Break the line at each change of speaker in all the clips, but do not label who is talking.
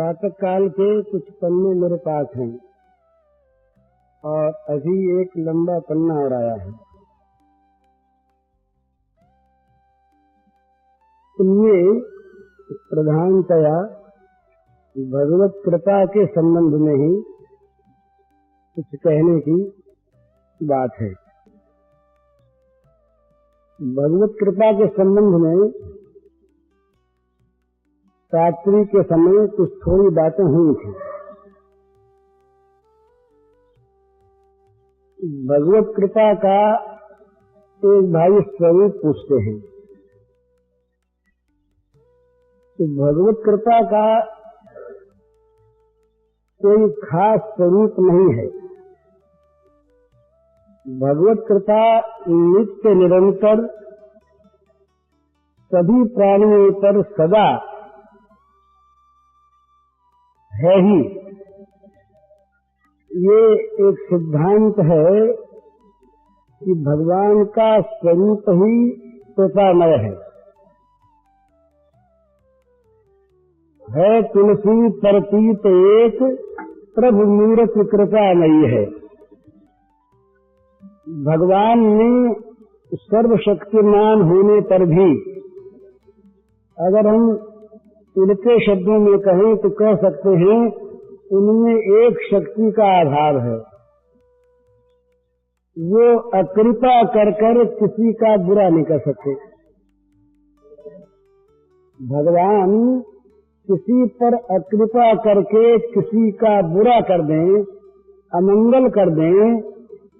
प्रातः काल के कुछ पन्ने मेरे पास हैं और अभी एक लंबा पन्ना और आया है। इनमें प्रधानतया भगवत कृपा के संबंध में ही कुछ कहने की बात है। भगवत कृपा के संबंध में रात्रि के समय कुछ थोड़ी बातें हुई थी। भगवत कृपा का एक भाई स्वरूप पूछते हैं। तो भगवत कृपा का कोई खास स्वरूप नहीं है। भगवत कृपा नित्य निरंतर सभी प्राणियों पर सदा है ही। ये एक सिद्धांत है कि भगवान का स्वरूप ही कृपामय है तुलसी प्रतीत एक प्रभु मूरत कृपामयी है। भगवान ने सर्वशक्तिमान होने पर भी अगर हम उनके शब्दों में कहें तो कह सकते हैं उनमें एक शक्ति का अभाव है। वो अकृपा कर कर किसी का बुरा नहीं कर सकते। भगवान किसी पर अकृपा करके किसी का बुरा कर दें, अमंगल कर दें,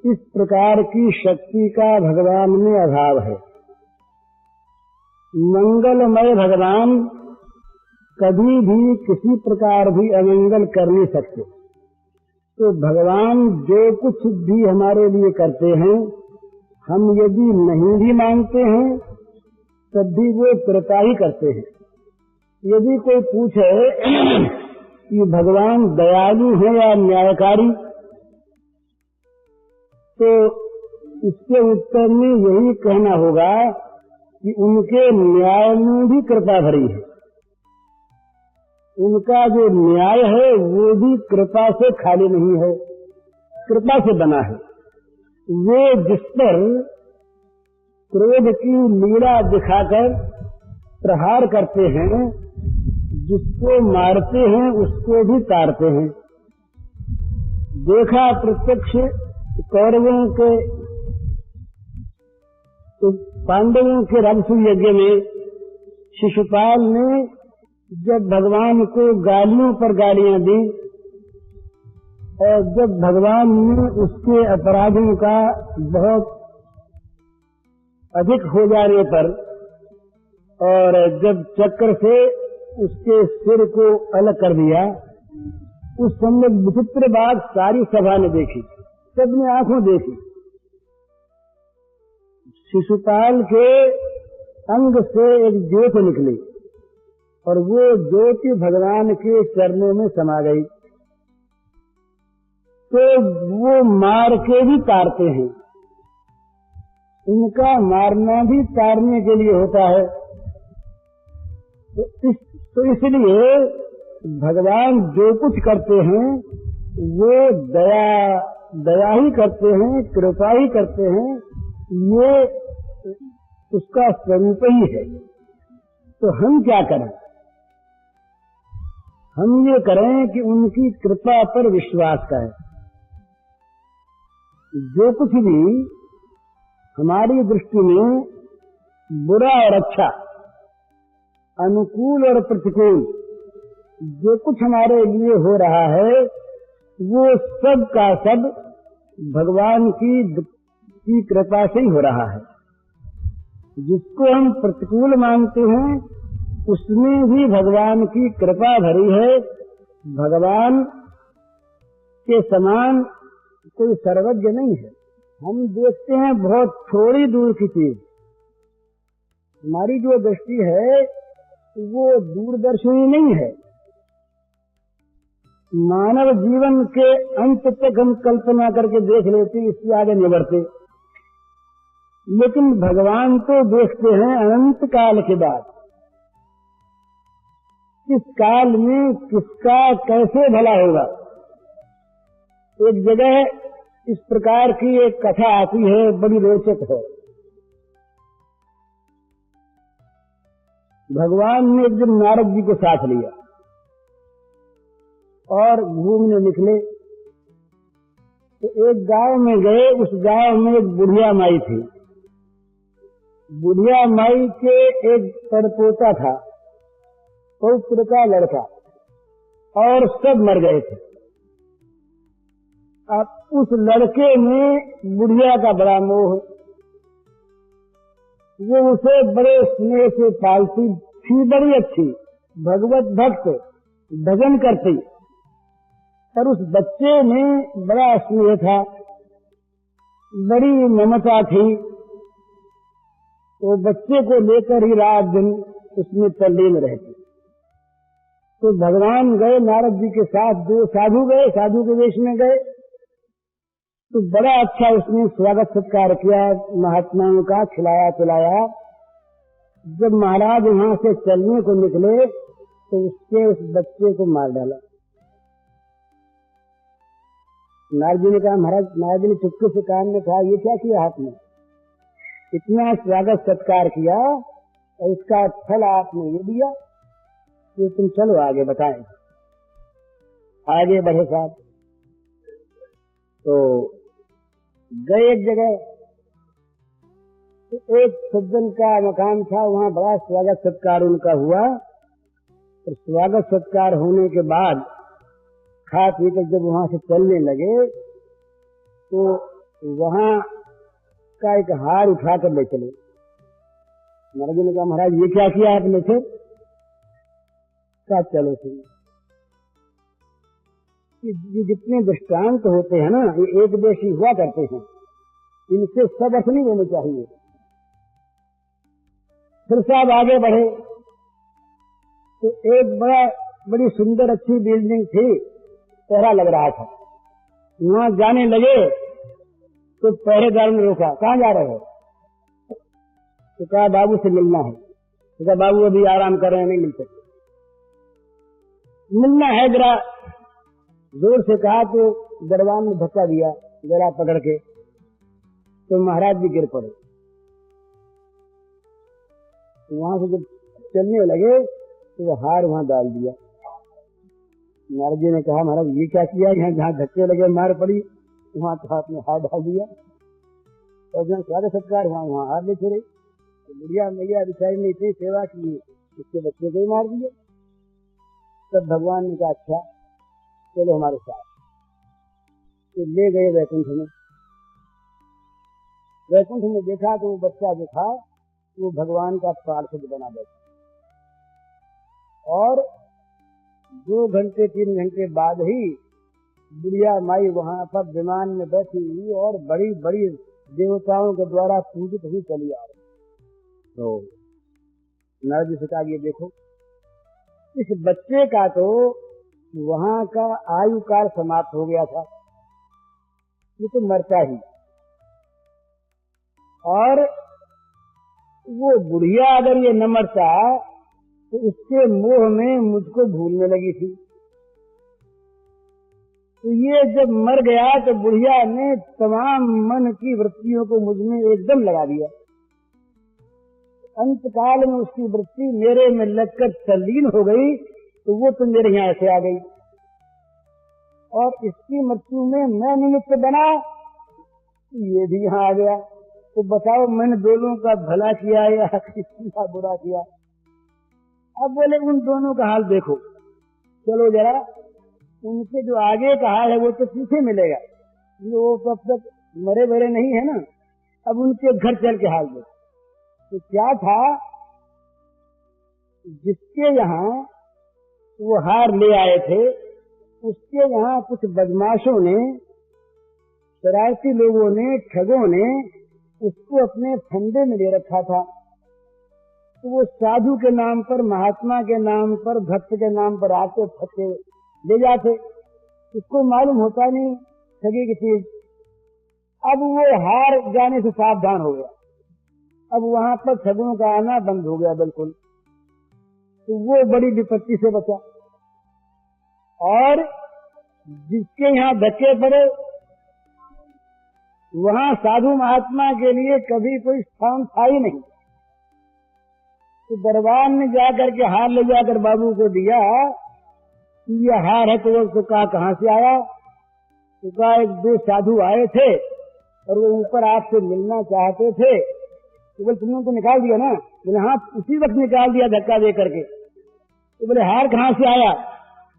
इस प्रकार की शक्ति का भगवान में अभाव है। मंगलमय भगवान कभी भी किसी प्रकार भी अमंगल कर नहीं सकते। तो भगवान जो कुछ भी हमारे लिए करते हैं, हम यदि नहीं भी मानते हैं तब भी वो कृपा ही करते हैं। यदि कोई पूछे कि भगवान दयालु है या न्यायकारी, तो इसके उत्तर में यही कहना होगा कि उनके न्याय में भी कृपा भरी है। उनका जो न्याय है वो भी कृपा से खाली नहीं है, कृपा से बना है। वे जिस पर क्रोध की लीला दिखाकर प्रहार करते हैं, जिसको मारते हैं उसको भी तारते हैं। देखा प्रत्यक्ष कौरवों के पांडवों के राजसूय यज्ञ में शिशुपाल ने जब भगवान को गालियों पर गालियां दी और जब भगवान ने उसके अपराधों का बहुत अधिक हो जाने पर और जब चक्र से उसके सिर को अलग कर दिया, उस समय विचित्र बात सारी सभा ने देखी, सबने आंखों देखी। शिशुपाल के अंग से एक ज्योति निकली और वो ज्योति भगवान के चरणों में समा गई। तो वो मार के भी तारते हैं। उनका मारना भी तारने के लिए होता है। तो इसलिए भगवान जो कुछ करते हैं वो दया ही करते हैं, कृपा ही करते हैं। ये उसका स्वरूप ही है। तो हम क्या करें? हम ये करें कि उनकी कृपा पर विश्वास करें। जो कुछ भी हमारी दृष्टि में बुरा और अच्छा, अनुकूल और प्रतिकूल जो कुछ हमारे लिए हो रहा है, वो सब का सब भगवान की कृपा से ही हो रहा है। जिसको हम प्रतिकूल मानते हैं उसमें भी भगवान की कृपा भरी है। भगवान के समान कोई सर्वज्ञ नहीं है। हम देखते हैं बहुत थोड़ी दूर की चीज। हमारी जो दृष्टि है वो दूरदर्शी नहीं है। मानव जीवन के अंत तक हम कल्पना करके देख लेते, इससे आगे नहीं बढ़ते। लेकिन भगवान तो देखते हैं अनंत काल के बाद किस काल में किसका कैसे भला होगा। एक जगह इस प्रकार की एक कथा आती है, बड़ी रोचक है। भगवान ने एक दिन नारद जी को साथ लिया और घूमने निकले तो एक गांव में गए। उस गांव में एक बुढ़िया माई थी। बुढ़िया माई के एक परपोता था, पौत्र का लड़का, और सब मर गए थे। अब उस लड़के में बुढ़िया का बड़ा मोह, वो उसे बड़े स्नेह से पालती थी, बड़ी अच्छी भगवत भक्त, भजन करती, पर उस बच्चे में बड़ा स्नेह था, बड़ी ममता थी। वो बच्चे को लेकर ही रात दिन उसमें तल्लीन रहती। तो भगवान गए नारद जी के साथ, दो साधु गए, साधु के वेश में गए, तो बड़ा अच्छा उसने स्वागत सत्कार किया, महात्माओं का खिलाया पिलाया। जब महाराज वहां से चलने को निकले तो उसके उस बच्चे को मार डाला। नारद जी ने कहा, महाराज, नारद जी ने चुपके से कान में कहा, ये क्या किया आपने? इतना स्वागत सत्कार किया और इसका फल आपने ये दिया कि तुम चलो आगे बताएं। आगे बढ़े साहब, तो गए एक जगह, तो एक सज्जन का मकान था, वहां बड़ा स्वागत सत्कार उनका हुआ। और स्वागत सत्कार होने के बाद खा पी कर जब वहां से चलने लगे तो वहां का एक हार उठा कर ले चले। महाराज जी ने कहा, महाराज ये क्या किया आपने? थे क्या? चलो सुनिए, ये जितने दृष्टांत होते हैं ना, ये एक देशी हुआ करते हैं, इनसे सब अर्थ नहीं होने चाहिए। फिर साहब आगे बढ़े तो एक बड़ी सुंदर अच्छी बिल्डिंग थी, पहरा लग रहा था। वहां जाने लगे तो पहरेदार ने रोका, कहाँ जा रहे हो? तो कहा, बाबू से मिलना है। तो कहा, बाबू अभी आराम कर रहे हैं, नहीं मिल सकते। मिलना है जरा, जोर से कहा तो दरबान ने धक्का दिया जरा पकड़ के, तो महाराज जी गिर पड़े। वहां से जब चलने लगे तो वो हार वहां डाल दिया। नारद जी ने कहा, महाराज ये क्या किया? यहाँ जहाँ धक्के लगे मार पड़ी, वहां तो आपने हार डाल दिया। और जहाँ स्वागत सत्कार हुआ वहां हार ले फिरे। तो बुढ़िया मैया बिचारी ने इतनी सेवा की, उसके बच्चे को ही मार दिया। तब भगवान ने कहा, अच्छा चलो हमारे साथ। तो ले गए वैकुंठ में। वैकुंठ में देखा तो वो बच्चा जो था वो भगवान का पार्षद बना बैठा। और 2 घंटे 3 घंटे बाद ही बुढ़िया माई वहां पर विमान में बैठी हुई और बड़ी बड़ी देवताओं के द्वारा पूजित ही चली आ रही। तो नारद जी से कहा, ये देखो, इस बच्चे का तो वहां का आयु काल समाप्त हो गया था, ये तो मरता ही। और वो बुढ़िया अगर ये न मरता तो इसके मोह में मुझको भूलने लगी थी। तो ये जब मर गया तो बुढ़िया ने तमाम मन की वृत्तियों को मुझ में एकदम लगा दिया। अंत काल में उसकी वृत्ति मेरे में लगकर तल्लीन हो गई, तो वो तो मेरे यहाँ ऐसे आ गई। और इसकी मृत्यु में मैं निमित्त बना, ये भी यहाँ आ गया। तो बताओ, मैंने दोनों का भला किया या किसी का बुरा किया? अब बोले, उन दोनों का हाल देखो, चलो जरा उनके जो आगे का हाल है वो तो पीछे मिलेगा, वो तब तक मरे भरे नहीं है ना। अब उनके घर चल के हाल देखो। तो क्या था, जिसके यहाँ वो हार ले आए थे, उसके यहाँ कुछ बदमाशों ने, शरारती लोगों ने, ठगों ने उसको अपने फंदे में ले रखा था। तो वो साधु के नाम पर, महात्मा के नाम पर, भक्त के नाम पर आते फटे ले जाते। इसको मालूम होता नहीं ठगी की चीज। अब वो हार जाने से सावधान हो गया। अब वहां पर ठगों का आना बंद हो गया बिल्कुल। तो वो बड़ी विपत्ति से बचा। और जिसके यहाँ धक्के पड़े वहाँ साधु महात्मा के लिए कभी कोई स्थान था ही नहीं। तो दरबार में जाकर के हार ले जाकर बाबू को दिया, ये हार है। तो कहा कहाँ से आया? तो कहा एक दो साधु आए थे और वो ऊपर आपसे मिलना चाहते थे। तो बोले तुमने तो निकाल दिया ना? बोले हाँ, उसी वक्त निकाल दिया धक्का दे करके। तो बोले हार कहाँ से आया?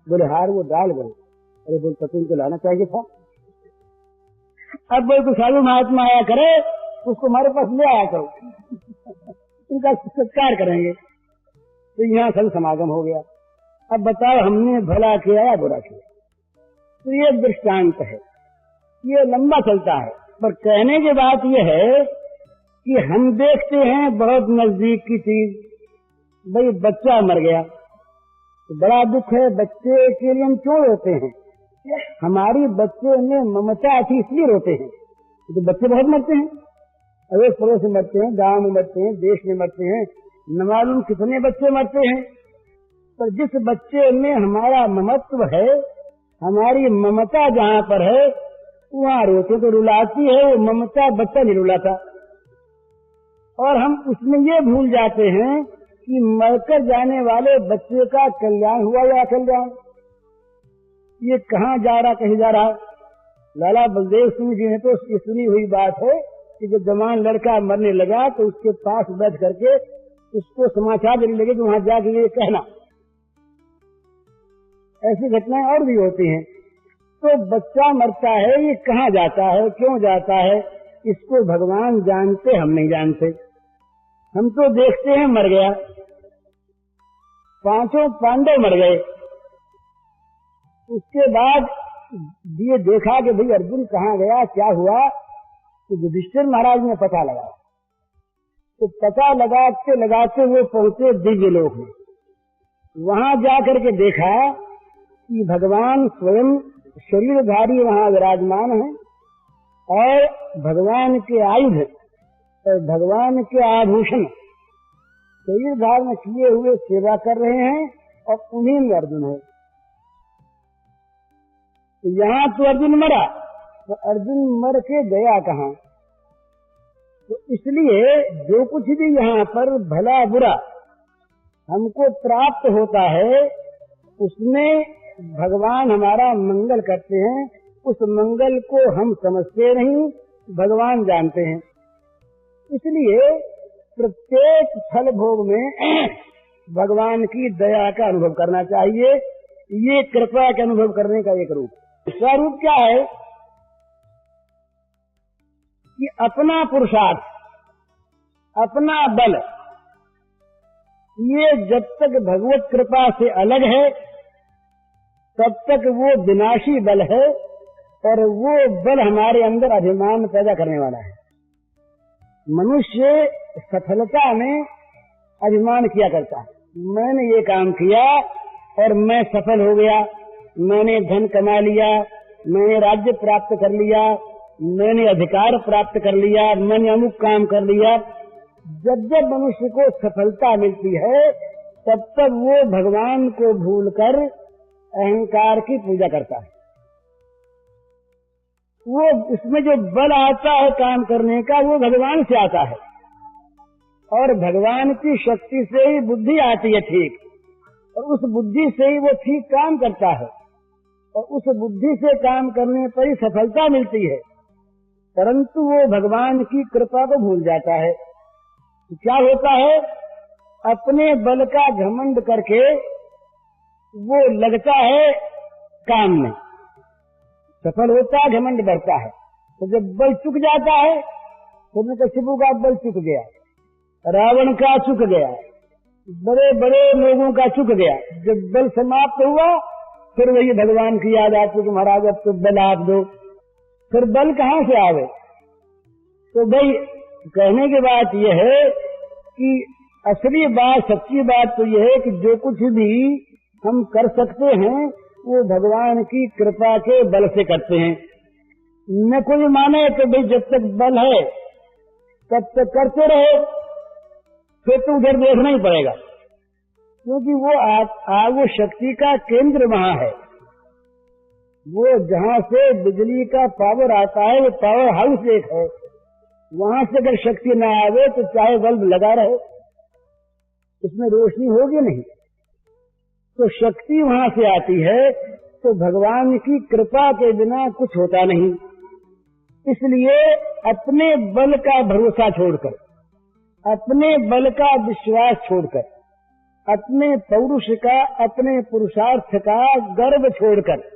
बोले हार वो डाल गए। अरे बोल तो तुमको लाना चाहिए था। अब बोले तो साधु महात्मा आया करे उसको हमारे पास ले आया करो, उनका सत्कार करेंगे। तो यहाँ सब समागम हो गया। अब बताओ हमने भला किया या बुरा किया? तो ये दृष्टांत है, ये लंबा चलता है। पर कहने की बात ये है कि हम देखते हैं बहुत नजदीक की चीज, भाई बच्चा मर गया तो बड़ा दुख है। बच्चे के लिए हम क्यों रोते हैं? हमारी बच्चे में ममता थी इसलिए रोते हैं। तो बच्चे बहुत मरते हैं, अड़ोस पड़ोस में मरते हैं, गांव में मरते हैं, देश में मरते हैं, न मालूम कितने बच्चे मरते हैं। पर जिस बच्चे में हमारा ममत्व है, हमारी ममता जहाँ पर है वहाँ रोते तो रुलाती है, वो ममता बच्चा नहीं रुलाता। और हम उसमें ये भूल जाते हैं कि मरकर जाने वाले बच्चे का कल्याण हुआ या अकल्याण, ये कहाँ जा रहा कहीं जा रहा। लाला बलदेव सिंह जी ने तो ये सुनी हुई बात है कि जब जवान लड़का मरने लगा तो उसके पास बैठ करके उसको समाचार देने लगे कि वहां जाके ये कहना। ऐसी घटनाएं और भी होती हैं। तो बच्चा मरता है, ये कहाँ जाता है, क्यों जाता है, इसको भगवान जानते, हम नहीं जानते। हम तो देखते हैं मर गया। पांचों पांडव मर गए, उसके बाद ये देखा कि भाई अर्जुन कहाँ गया, क्या हुआ। तो युधिष्ठिर महाराज ने पता लगाया। तो पता लगाते लगाते वो पहुंचे दिव्य लोक में। वहां जाकर के देखा कि भगवान स्वयं शरीरधारी वहां विराजमान है और भगवान के आयुध और भगवान के आभूषण शरीर धारण किए हुए सेवा कर रहे हैं और उन्हीं में अर्जुन है। तो यहाँ तो अर्जुन मरा, तो अर्जुन मर के गया कहाँ? तो इसलिए जो कुछ भी यहाँ पर भला बुरा हमको प्राप्त होता है उसमें भगवान हमारा मंगल करते हैं। उस मंगल को हम समझते नहीं, भगवान जानते हैं। इसलिए प्रत्येक फल भोग में भगवान की दया का अनुभव करना चाहिए। ये कृपा का अनुभव करने का एक रूप। स्वरूप क्या है कि अपना पुरुषार्थ, अपना बल, ये जब तक भगवत कृपा से अलग है तब तक वो विनाशी बल है और वो बल हमारे अंदर अभिमान पैदा करने वाला है। मनुष्य सफलता में अभिमान किया करता है, मैंने ये काम किया और मैं सफल हो गया, मैंने धन कमा लिया, मैंने राज्य प्राप्त कर लिया, मैंने अधिकार प्राप्त कर लिया, मैंने अमुक काम कर लिया। जब जब मनुष्य को सफलता मिलती है तब तक वो भगवान को भूलकर अहंकार की पूजा करता है। वो उसमें जो बल आता है काम करने का वो भगवान से आता है और भगवान की शक्ति से ही बुद्धि आती है ठीक, और उस बुद्धि से ही वो ठीक काम करता है और उस बुद्धि से काम करने पर ही सफलता मिलती है। परंतु वो भगवान की कृपा को भूल जाता है। तो क्या होता है, अपने बल का घमंड करके वो लगता है काम में, सफल होता है, घमंड बढ़ता है। तो जब बल चुक जाता है तो कश्यपु का बल चुक गया, रावण का चुक गया, बड़े बड़े लोगों का चुक गया। जब बल समाप्त हुआ फिर वही भगवान की याद आती कि महाराज अब तो बल आप दो। फिर बल कहाँ से आवे? तो भाई कहने की बात यह है कि असली बात, सच्ची बात तो यह है कि जो कुछ भी हम कर सकते हैं वो भगवान की कृपा के बल से करते हैं। न कोई माने तो भाई जब तक बल है तब तक करते रहो, फिर तो उधर देखना ही पड़ेगा। क्योंकि वो शक्ति का केंद्र वहां है। वो जहां से बिजली का पावर आता है, वो पावर हाउस एक है। वहां से अगर शक्ति न आवे तो चाहे बल्ब लगा रहे, उसमें रोशनी होगी नहीं। तो शक्ति वहां से आती है, तो भगवान की कृपा के बिना कुछ होता नहीं। इसलिए अपने बल का भरोसा छोड़कर, अपने बल का विश्वास छोड़कर, अपने पौरुष का, अपने पुरुषार्थ का गर्व छोड़कर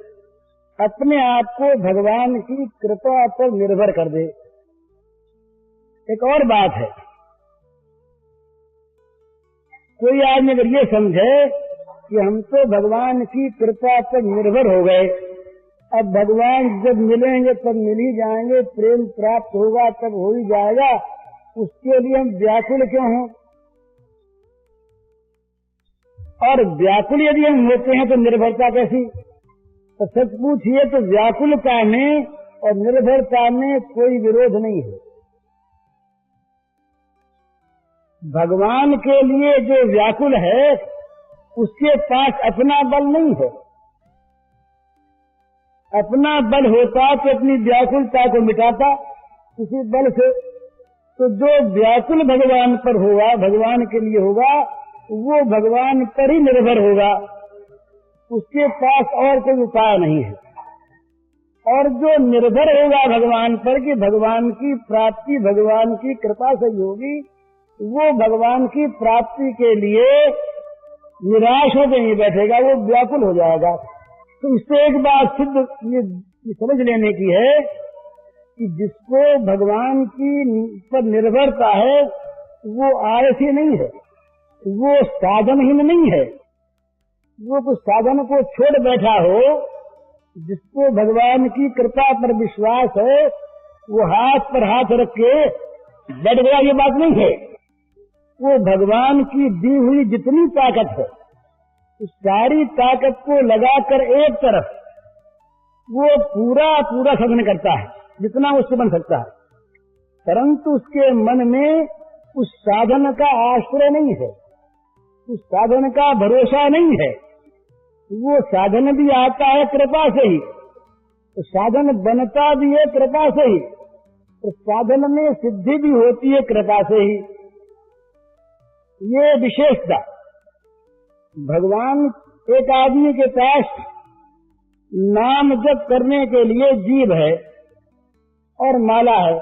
अपने आप को भगवान की कृपा पर निर्भर कर दे। एक और बात है, कोई आदमी अगर ये समझे कि हम तो भगवान की कृपा पर निर्भर हो गए, अब भगवान जब मिलेंगे तब मिल ही जाएंगे, प्रेम प्राप्त होगा तब हो ही जाएगा, उसके लिए हम व्याकुल क्यों हों? और व्याकुल यदि हम होते हैं तो निर्भरता कैसी? तो सच पूछिए तो व्याकुलता में और निर्भरता में कोई विरोध नहीं है। भगवान के लिए जो व्याकुल है उसके पास अपना बल नहीं है। अपना बल होता तो अपनी व्याकुलता को मिटाता किसी बल से। तो जो व्याकुल भगवान पर होगा, भगवान के लिए होगा, वो भगवान पर ही निर्भर होगा, उसके पास और कोई उपाय नहीं है। और जो निर्भर होगा भगवान पर कि भगवान की प्राप्ति भगवान की कृपा से ही होगी, वो भगवान की प्राप्ति के लिए निराश होकर नहीं बैठेगा, वो व्याकुल हो जाएगा। तो इससे एक बात सिद्ध ये समझ लेने की है कि जिसको भगवान की पर निर्भरता है वो आलसी नहीं है, वो साधनहीन नहीं है, वो कुछ साधन को छोड़ बैठा हो। जिसको भगवान की कृपा पर विश्वास है वो हाथ पर हाथ रख के बैठ गया, ये बात नहीं है। वो भगवान की दी हुई जितनी ताकत है उस सारी ताकत को लगाकर एक तरफ वो पूरा साधन करता है जितना उससे बन सकता है, परंतु उसके मन में उस साधन का आश्रय नहीं है, उस साधन का भरोसा नहीं है। वो साधन भी आता है कृपा से ही, तो साधन बनता भी है कृपा से ही, तो साधन में सिद्धि भी होती है कृपा से ही। ये विशेषता भगवान, एक आदमी के पास नाम जप करने के लिए जीभ है और माला है,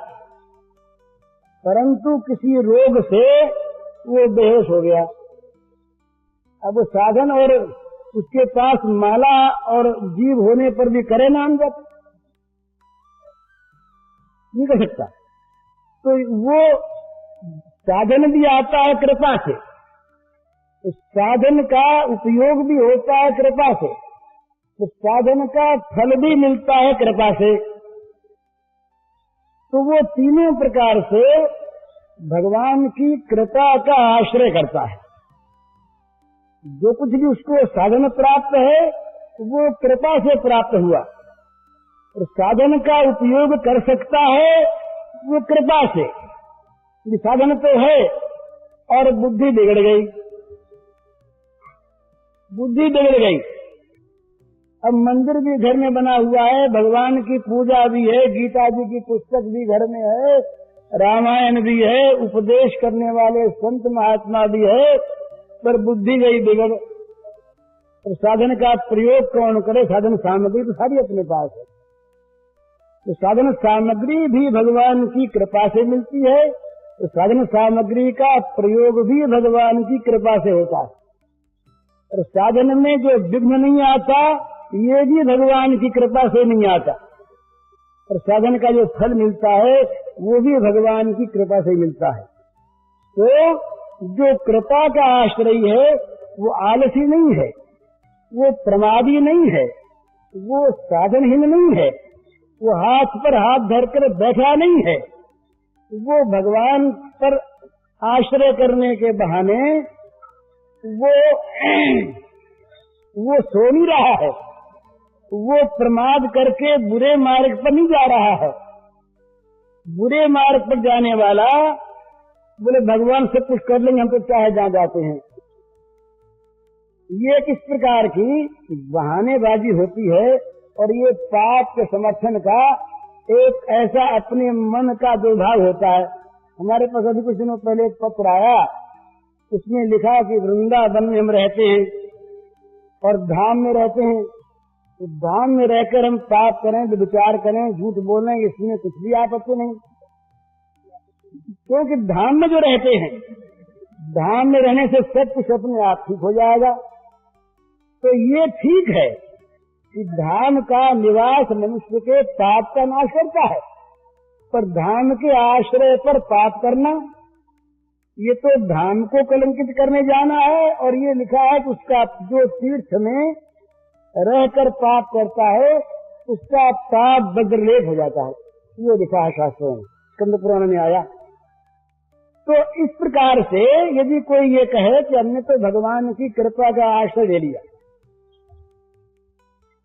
परंतु किसी रोग से वो बेहोश हो गया। अब वो साधन और उसके पास माला और जीव होने पर भी करे नाम जप, नहीं कर सकता। तो वो साधन भी आता है कृपा से, उस साधन का उपयोग भी होता है कृपा से, उस साधन का फल भी मिलता है कृपा से। तो वो तीनों प्रकार से भगवान की कृपा का आश्रय करता है। जो कुछ भी उसको साधन प्राप्त है वो कृपा से प्राप्त हुआ, और साधन का उपयोग कर सकता है वो कृपा से। साधन तो है और बुद्धि बिगड़ गई, बुद्धि बिगड़ गई। अब मंदिर भी घर में बना हुआ है, भगवान की पूजा भी है, गीता जी की पुस्तक भी घर में है, रामायण भी है, उपदेश करने वाले संत महात्मा भी है, पर बुद्धि गई बिगड़। और साधन का प्रयोग कौन करे? साधन सामग्री तो सारी अपने पास है। तो साधन सामग्री भी भगवान की कृपा से मिलती है, तो साधन सामग्री का प्रयोग भी भगवान की कृपा से होता है। और साधन में जो विघ्न नहीं आता ये भी भगवान की कृपा से नहीं आता, और साधन का जो फल मिलता है वो भी भगवान की कृपा से मिलता है। तो जो कृपा का आश्रय है वो आलसी नहीं है, वो प्रमादी नहीं है, वो साधनहीन नहीं है, वो हाथ पर हाथ धरकर बैठा नहीं है। वो भगवान पर आश्रय करने के बहाने वो सो नहीं रहा है, वो प्रमाद करके बुरे मार्ग पर नहीं जा रहा है। बुरे मार्ग पर जाने वाला बोले भगवान से कुछ कर लेंगे, हम तो चाहे जहां जाते हैं, ये किस प्रकार की बहानेबाजी होती है और ये पाप के समर्थन का एक ऐसा अपने मन का दुर्भाव होता है। हमारे पास अभी कुछ दिनों पहले एक पत्र आया, उसमें लिखा कि वृंदावन में हम रहते हैं और धाम में रहते हैं, तो धाम में रहकर हम पाप करें, विचार करें, झूठ बोलें, इसमें कुछ भी आपत्ति नहीं, क्योंकि धाम में जो रहते हैं, धाम में रहने से सब कुछ अपने आप ठीक हो जाएगा। तो ये ठीक है कि धाम का निवास मनुष्य के पाप का नाश करता है, पर धाम के आश्रय पर पाप करना, ये तो धाम को कलंकित करने जाना है। और ये लिखा है कि उसका जो तीर्थ में रहकर पाप करता है उसका पाप वज्रलेप हो जाता है, ये लिखा है शास्त्रों में, स्कंद पुराण में आया। तो इस प्रकार से यदि कोई ये कहे कि हमने तो भगवान की कृपा का आश्रय ले लिया,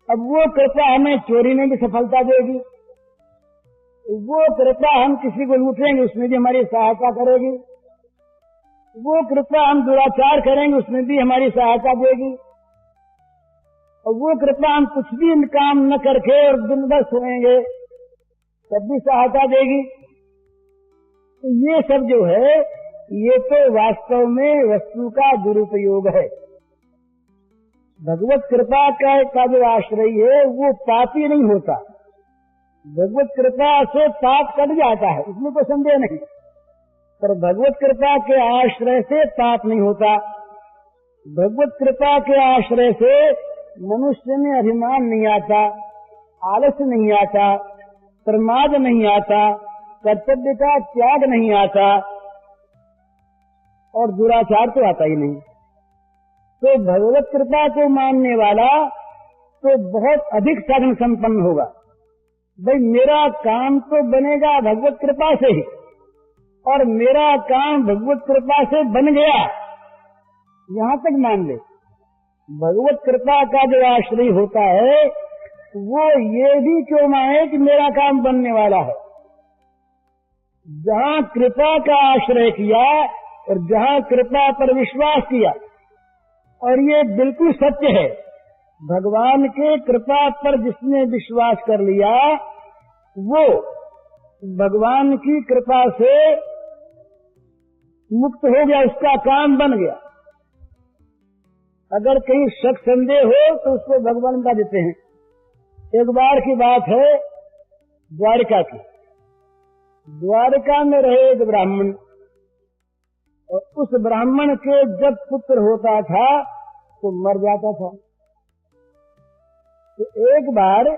अब वो कृपा हमें चोरी में भी सफलता देगी, वो कृपा हम किसी को लूटेंगे उसमें भी हमारी सहायता करेगी, वो कृपा हम दुराचार करेंगे उसमें भी हमारी सहायता देगी, और वो कृपा हम कुछ भी काम न करके और दिन भर सोएंगे तब भी सहायता देगी। तो ये सब जो है ये तो वास्तव में वस्तु का दुरुपयोग है। भगवत कृपा का जो आश्रय है वो पापी नहीं होता, भगवत कृपा से पाप कट जाता है, इसमें कोई संदेह नहीं, पर भगवत कृपा के आश्रय से पाप नहीं होता। भगवत कृपा के आश्रय से मनुष्य में अभिमान नहीं आता, आलस्य नहीं आता, प्रमाद नहीं आता, कर्तव्य का त्याग नहीं आता और दुराचार तो आता ही नहीं। तो भगवत कृपा को मानने वाला तो बहुत अधिक साधन संपन्न होगा। भाई मेरा काम तो बनेगा भगवत कृपा से ही, और मेरा काम भगवत कृपा से बन गया, यहाँ तक मान ले। भगवत कृपा का जो आश्रय होता है वो ये भी क्यों माने कि मेरा काम बनने वाला है। जहाँ कृपा का आश्रय किया और जहाँ कृपा पर विश्वास किया, और ये बिल्कुल सत्य है, भगवान के कृपा पर जिसने विश्वास कर लिया वो भगवान की कृपा से मुक्त हो गया, उसका काम बन गया। अगर कहीं शक संदेह हो तो उसको भगवान बता देते हैं। एक बार की बात है द्वारिका की। द्वारिका में रहे एक ब्राह्मण, और उस ब्राह्मण के जब पुत्र होता था तो मर जाता था। तो एक बार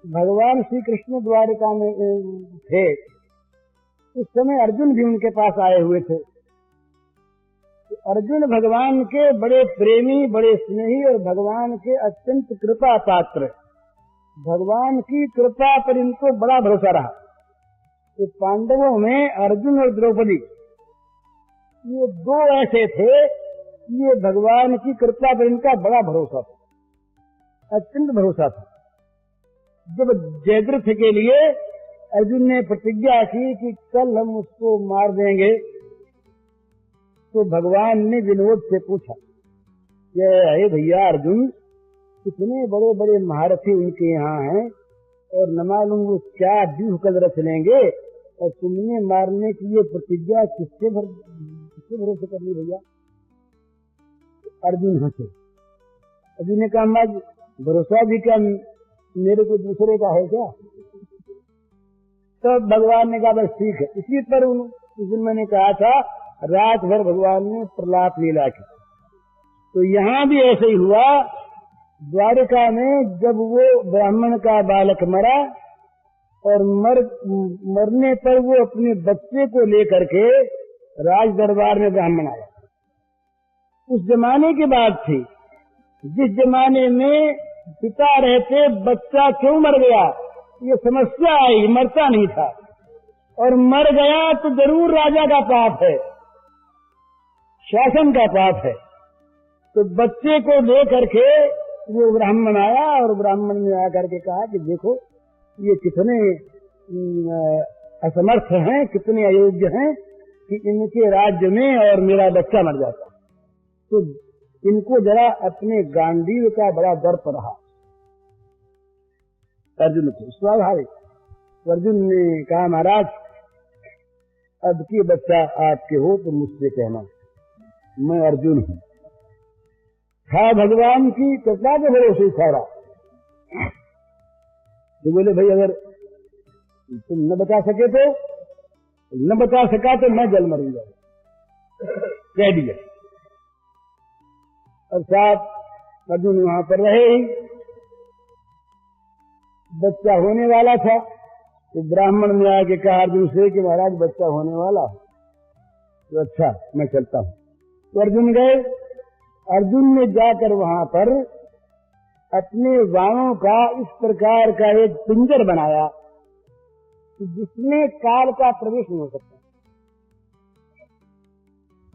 भगवान श्री कृष्ण द्वारिका में थे, उस समय अर्जुन भी उनके पास आए हुए थे। तो अर्जुन भगवान के बड़े प्रेमी, बड़े स्नेही और भगवान के अत्यंत कृपा पात्र, भगवान की कृपा पर इनको बड़ा भरोसा रहा। तो पांडवों में अर्जुन और द्रौपदी ये दो ऐसे थे, ये भगवान की कृपा पर इनका बड़ा भरोसा था, अत्यंत भरोसा था। जब जयद्रथ के लिए अर्जुन ने प्रतिज्ञा की कि कल हम उसको मार देंगे, तो भगवान ने विनोद से पूछा, ये भैया अर्जुन, कितने बड़े बड़े महारथी उनके यहाँ हैं और न मालूम वो क्या व्यूह कल रच लेंगे, और तुमने मारने की ये प्रतिज्ञा किससे भरोसे कर ली भैया। अर्जुन हंसे। अर्जुन ने कहा मैं भरोसा भी क्या मेरे को दूसरे का है क्या। तो भगवान ने कहा बस ठीक है। इसी पर उस दिन मैंने कहा था रात भर भगवान ने प्रलाप लीला की। तो यहाँ भी ऐसे ही हुआ। द्वारिका में जब वो ब्राह्मण का बालक मरा और मरने पर वो अपने बच्चे को लेकर के राज दरबार में ब्राह्मण आया। उस जमाने की बात थी जिस जमाने में पिता रहते बच्चा क्यों मर गया ये समस्या आई, मरता नहीं था, और मर गया तो जरूर राजा का पाप है, शासन का पाप है। तो बच्चे को लेकर के वो ब्राह्मण आया और ब्राह्मण ने आकर के कहा कि देखो ये कितने असमर्थ हैं, कितने अयोग्य हैं कि इनके राज्य में और मेरा बच्चा मर जाता। तो इनको जरा अपने गांडीव का बड़ा दर्प रहा अर्जुन को, स्वाभाविक। अर्जुन ने कहा महाराज अब की बच्चा आपके हो तो मुझसे कहना, मैं अर्जुन हूं। था भगवान की कृपा के भरोसे सारा। तो बोले भाई अगर तुम न बता सके तो न बता सका तो मैं जल मरूंगा, कह दिया। और साथ अर्जुन वहां पर रहे ही। बच्चा होने वाला था तो ब्राह्मण ने आके कहा अर्जुन से कि महाराज बच्चा होने वाला है। तो अच्छा मैं चलता हूं। तो अर्जुन गए। अर्जुन ने जाकर वहां पर अपने बाणों का इस प्रकार का एक पिंजर बनाया कि जिसमें काल का प्रवेश नहीं हो सकता।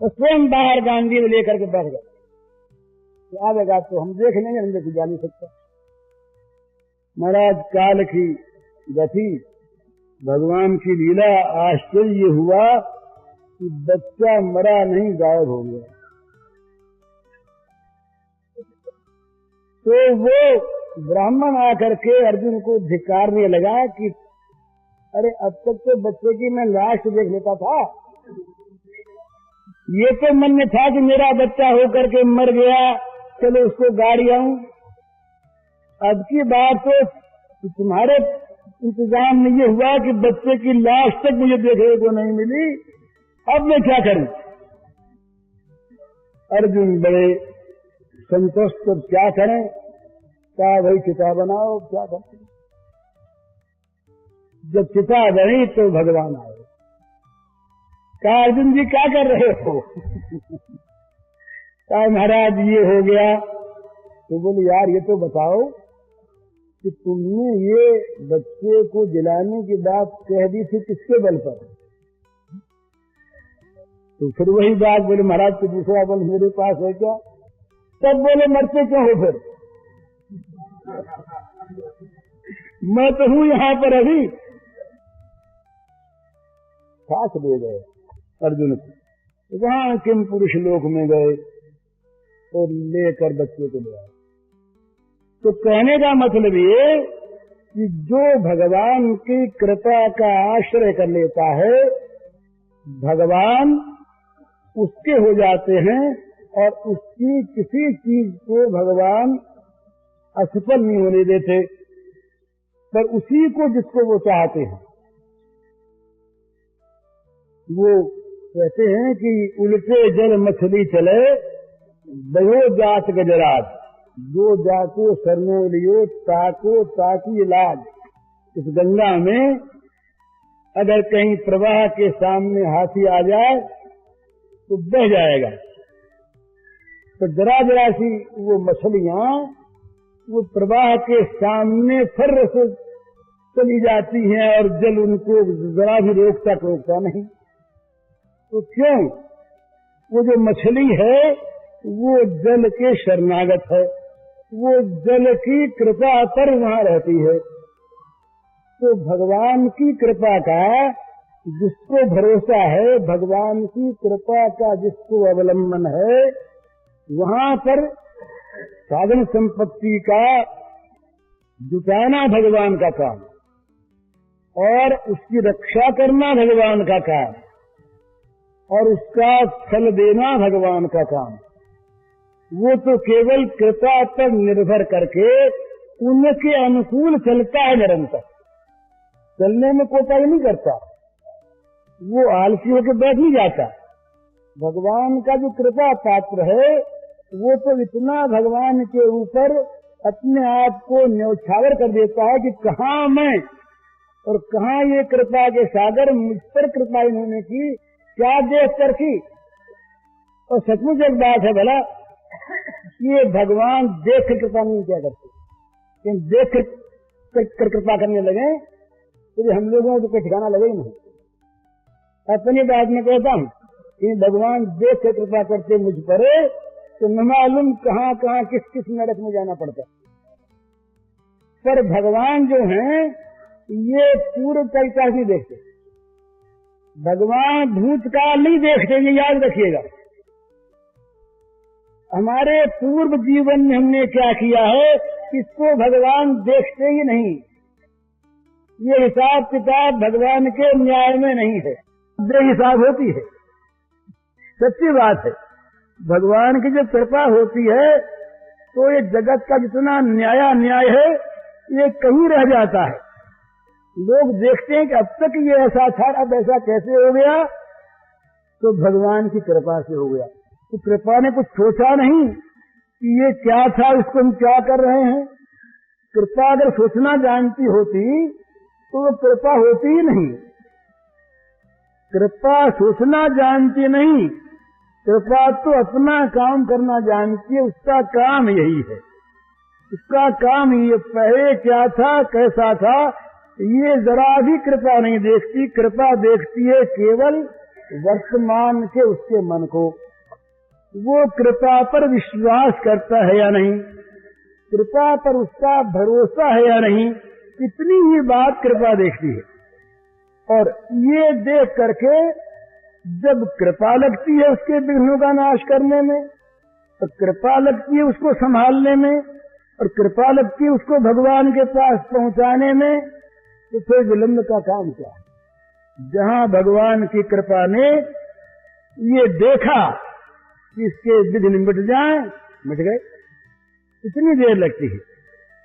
तो स्वयं बाहर गांधी में लेकर के बैठ गए। तो आवेगा तो हम देख लेंगे, हम देखी जा नहीं सकता। महाराज काल की गति, भगवान की लीला, आश्चर्य हुआ कि बच्चा मरा नहीं, गायब हो गया। तो वो ब्राह्मण आकर के अर्जुन को धिक्कारने लगा कि अरे अब तक तो बच्चे की मैं लाश देख लेता था, ये तो मन में था कि मेरा बच्चा होकर के मर गया, चलो उसको गाड़ी आऊं। अब की बात तो तुम्हारे इंतजाम में ये हुआ कि बच्चे की लाश तक मुझे देखने को नहीं मिली, अब मैं क्या करूं। अर्जुन बड़े संतुष्ट, तो क्या करें। कहा भाई चिता बनाओ, क्या करें। जब चिता बनी तो भगवान आए। कहा अर्जुन जी क्या कर रहे हो। कहा महाराज ये हो गया। तो बोले यार ये तो बताओ कि तुमने ये बच्चे को जलाने की बात कह दी थी किसके बल पर। तो फिर वही बात बोले महाराज तो दूसरा बल मेरे पास है क्या। तब बोले मरते क्यों हो फिर। मैं तो हूं यहां पर अभी। साथ ले गए अर्जुन को। वहां किम पुरुष लोक में गए और लेकर बच्चे को ले आए। तो कहने का मतलब ये कि जो भगवान की कृपा का आश्रय कर लेता है, भगवान उसके हो जाते हैं और उसकी किसी चीज को भगवान असफल नहीं होने देते, पर उसी को जिसको वो चाहते हैं। वो कहते हैं कि उल्टे जल मछली चले, बहो जात गजराज, जो जाको सरनो लियो, ताको ताकी लाज। इस गंगा में अगर कहीं प्रवाह के सामने हाथी आ जाए तो बह जाएगा। तो जरा जरा सी वो मछलियां वो प्रवाह के सामने फर्र से चली जाती हैं और जल उनको जरा भी रोकता नहीं। तो क्यों, वो जो मछली है वो जल के शरणागत है, वो जल की कृपा पर वहां रहती है। तो भगवान की कृपा का जिसको भरोसा है, भगवान की कृपा का जिसको अवलंबन है, वहां पर साधन संपत्ति का जुटाना भगवान का काम और उसकी रक्षा करना भगवान का काम और उसका फल देना भगवान का काम। वो तो केवल कृपा पर निर्भर करके उनके अनुकूल चलता है निरंतर, चलने में कोताही नहीं करता, वो आलसी होकर बैठ नहीं जाता। भगवान का जो कृपा पात्र है वो तो इतना भगवान के ऊपर अपने आप को न्यौछावर कर देता है कि कहाँ मैं और कहाँ ये कृपा के सागर मुझ पर कृपा इन्होंने की, क्या देख कर की। और सचमुच एक बात है भला, ये भगवान देख कर कृपा नहीं क्या करते, लेकिन देख कर कृपा करने लगे तो हम लोगों को कोई ठिकाना लगे ही नहीं। अपनी बात में कहता हूँ कि भगवान देख कर कृपा करते मुझ पर तो न मालूम कहाँ कहाँ किस किस नरक में जाना पड़ता। पर भगवान जो हैं ये पूर्व का इतिहास नहीं देखते, भगवान भूतकाल नहीं देखते, ये याद रखिएगा। हमारे पूर्व जीवन में हमने क्या किया है, इसको भगवान देखते ही नहीं। ये हिसाब किताब भगवान के न्याय में नहीं है, बेहिसाब होती है। सच्ची बात है, भगवान की जब कृपा होती है तो ये जगत का जितना न्याय है ये कहीं रह जाता है। लोग देखते हैं कि अब तक ये ऐसा था, अब ऐसा कैसे हो गया, तो भगवान की कृपा से हो गया। तो कृपा ने कुछ सोचा नहीं कि ये क्या था, इसको हम क्या कर रहे हैं। कृपा अगर सोचना जानती होती तो वो कृपा होती ही नहीं। कृपा सोचना जानती नहीं, कृपा तो अपना काम करना जानती है। उसका काम यही है, उसका काम ये पहले क्या था, कैसा था, ये जरा भी कृपा नहीं देखती। कृपा देखती है केवल वर्तमान के उसके मन को। वो कृपा पर विश्वास करता है या नहीं, कृपा पर उसका भरोसा है या नहीं, इतनी ही बात कृपा देखती है। और ये देख करके जब कृपा लगती है उसके विघ्नों का नाश करने में, तो कृपा लगती है उसको संभालने में, और कृपा लगती है उसको भगवान के पास पहुंचाने में, तो फिर विलंब का काम क्या है। जहां भगवान की कृपा ने ये देखा कि इसके विघ्न मिट जाएं, मिट गए। इतनी देर लगती है,